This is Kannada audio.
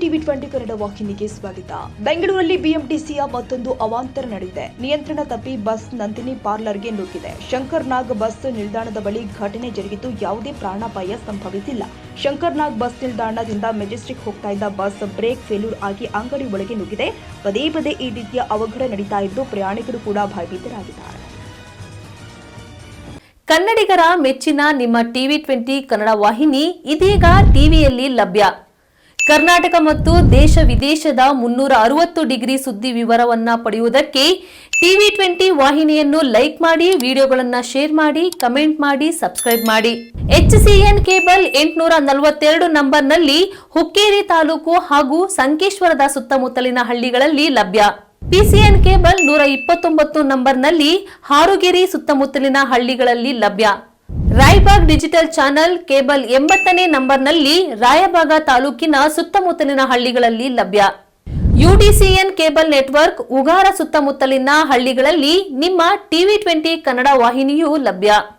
ಟಿವಿ 20 ಕನ್ನಡ ವಾಹಿನಿಗೆ ಸ್ವಾಗತ. ಬೆಂಗಳೂರಲ್ಲಿ ಬಿಎಂಟಿಸಿಯ ಮತ್ತೊಂದು ಅವಾಂತರ ನಡೆದಿದೆ. ನಿಯಂತ್ರಣ ತಪ್ಪಿ ಬಸ್ ನಂದಿನಿ ಪಾರ್ಲರ್ಗೆ ನುಗ್ಗಿದೆ. ಶಂಕರ್ನಾಗ್ ಬಸ್ ನಿಲ್ದಾಣದ ಬಳಿ ಘಟನೆ ಜರುಗಿದ್ದು ಯಾವುದೇ ಪ್ರಾಣಾಪಾಯ ಸಂಭವಿಸಿಲ್ಲ. ಶಂಕರ್ನಾಗ್ ಬಸ್ ನಿಲ್ದಾಣದಿಂದ ಮೆಜೆಸ್ಟಿಕ್ ಹೋಗ್ತಾ ಇದ್ದ ಬಸ್ ಬ್ರೇಕ್ ಫೇಲ್ಯೂರ್ ಆಗಿ ಅಂಗಡಿ ಒಳಗೆ ನುಗ್ಗಿದೆ. ಪದೇ ಪದೇ ಈ ರೀತಿಯ ಅವಘಡ ನಡೀತಾ ಇದ್ದು ಪ್ರಯಾಣಿಕರು ಕೂಡ ಭಯಭೀತರಾಗಿದ್ದಾರೆ. ಕನ್ನಡಿಗರ ಮೆಚ್ಚಿನ ನಿಮ್ಮ ಟಿವಿ 20 ಕನ್ನಡ ವಾಹಿನಿ ಇದೀಗ ಟಿವಿಯಲ್ಲಿ ಲಭ್ಯ. ಕರ್ನಾಟಕ ಮತ್ತು ದೇಶ ವಿದೇಶದ 360 ಡಿಗ್ರಿ ಸುದ್ದಿ ವಿವರವನ್ನ ಪಡೆಯುವುದಕ್ಕೆ ಟಿವಿ 20 ವಾಹಿನಿಯನ್ನು ಲೈಕ್ ಮಾಡಿ, ವಿಡಿಯೋಗಳನ್ನು ಶೇರ್ ಮಾಡಿ, ಕಮೆಂಟ್ ಮಾಡಿ, ಸಬ್ಸ್ಕ್ರೈಬ್ ಮಾಡಿ. HCN ಕೇಬಲ್ 842 ನಂಬರ್ನಲ್ಲಿ ಹುಕ್ಕೇರಿ ತಾಲೂಕು ಹಾಗೂ ಸಂಕೇಶ್ವರದ ಸುತ್ತಮುತ್ತಲಿನ ಹಳ್ಳಿಗಳಲ್ಲಿ ಲಭ್ಯ. PCN ಕೇಬಲ್ 129 ನಂಬರ್ನಲ್ಲಿ ಹಾರುಗೆರೆ ಸುತ್ತಮುತ್ತಲಿನ ಹಳ್ಳಿಗಳಲ್ಲಿ ಲಭ್ಯ. ರಾಯಬಾಗ್ ಡಿಜಿಟಲ್ ಚಾನೆಲ್ ಕೇಬಲ್ 80ನೇ ನಂಬರ್ನಲ್ಲಿ ರಾಯಬಾಗ ತಾಲೂಕಿನ ಸುತ್ತಮುತ್ತಲಿನ ಹಳ್ಳಿಗಳಲ್ಲಿ ಲಭ್ಯ. UDCN ಕೇಬಲ್ ನೆಟ್ವರ್ಕ್ ಉಗಾರ ಸುತ್ತಮುತ್ತಲಿನ ಹಳ್ಳಿಗಳಲ್ಲಿ ನಿಮ್ಮ ಟಿವಿ 20 ಕನ್ನಡ ವಾಹಿನಿಯೂ ಲಭ್ಯ.